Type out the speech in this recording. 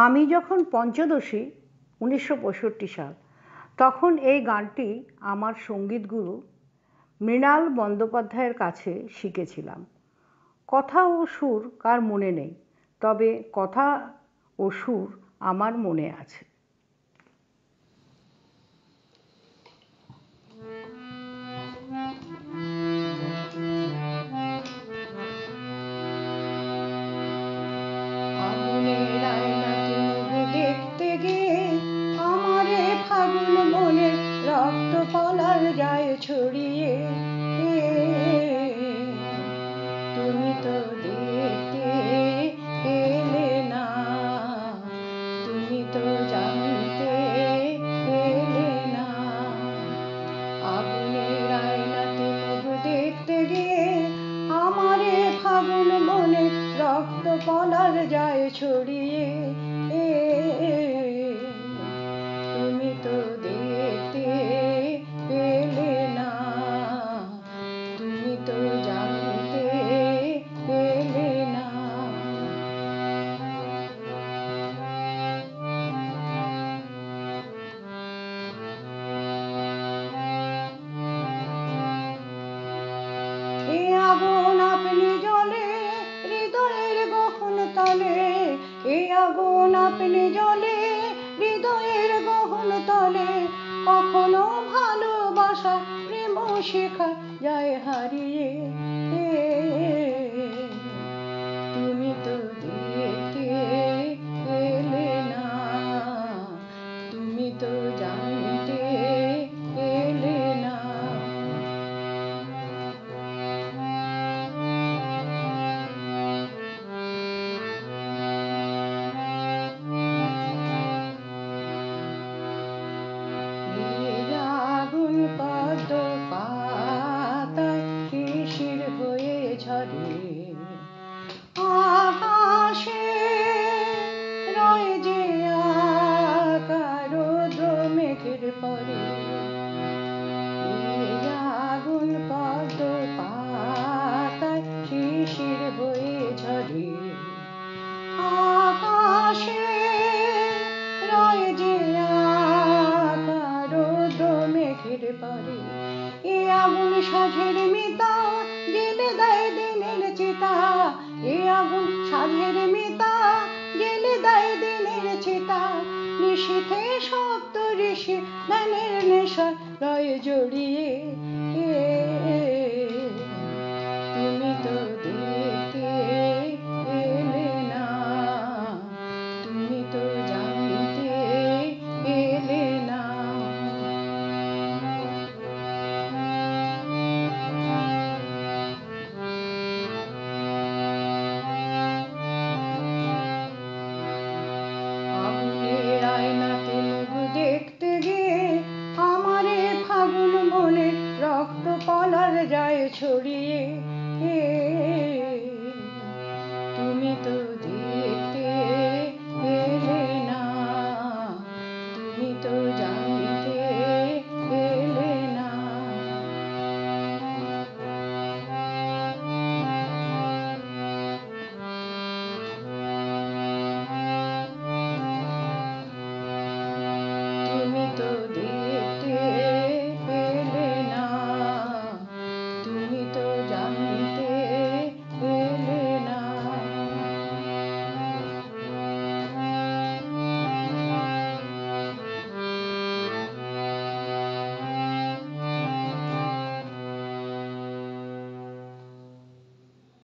আমি যখন পঞ্চদশী 1965 সাল, তখন এই গানটি আমার সঙ্গীতগুরু মৃণাল বন্দ্যোপাধ্যায়ের কাছে শিখেছিলাম। কথা ও সুর কার মনে নেই, তবে কথা ও সুর আমার মনে আছে। পলার যায় ছড়িয়ে, তুমি তো দেখতে এলে না, তুমি তো জানতে এলে না। আগুনের আয়নাতে মুখ দেখতে গিয়ে আমারে ফাগুন মনে রক্ত পলার যায় ছড়িয়ে, তুমি তো দেখতে এলে না, তুমি তো জানতে এলে না। এ আগুন আপনি জ্বলে হৃদয়ের গহন তলে, এ আগুন আপনি জ্বলে হৃদয়ের গহন তলে, কখনো ভালোবাসা প্রেম শেখা যায় হারিয়ে, তুমি তো দেখতে এলে না, তুমি তো জানতে এলে না। পদ্ম পাতায় শিশির হয়ে ঝরে, আকাশে রয় যে আকার রৌদ্র মেঘের পরে। আগুন পদ্ম পাতায় শিশির হয়ে ঝরে, আকাশে রয় যে আকার রৌদ্র মেঘের পরে। এ আগুন সাঝের মিতা জেলে দেয় দিনের চিতা, এ আগুন সাঝের মিতা জেলে দেয় দিনের চিতা, নিশীথে সপ্ত ঋষি ধ্যানের নেশা লয় জড়িয়ে,